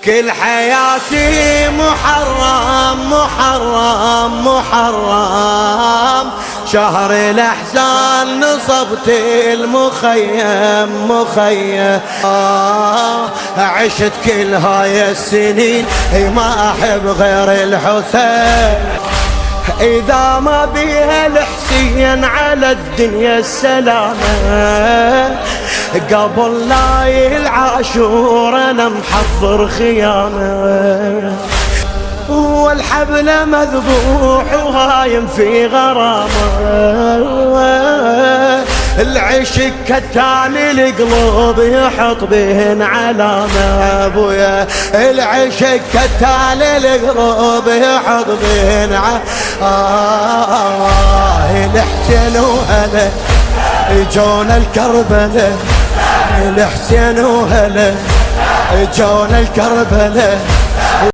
كل حياتي محرم محرم محرم، شهر الأحزان نصبت المخيم مخيم. عشت كل هاي السنين ما أحب غير الحسين، إذا ما بيها الحسين على الدنيا السلامة. قبل لا العاشور أنا محضر خيامة، والحبل مذبوح وهايم في غرامه. العشق كتان القلوب يحط بهن علامة ابويا، العشق كتان القلوب يحط بهن الحسين وهلا جونا الكربلة، الحسين وهلا جونا الكربلة.